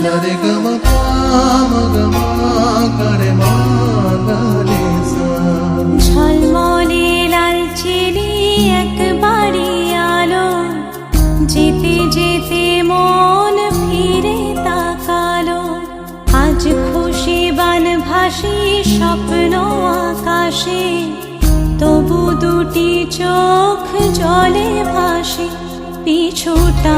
সরে গম মগ করে মাগারে সা। ঝলমলে লালচেরি একবারে আলো, যেতে যেতে মন ফিরে তাকালো। আজ খুশি বান ভাসি স্বপ্ন আকাশে, তবু দুটি চোখ জলে ভাসে পিছুটা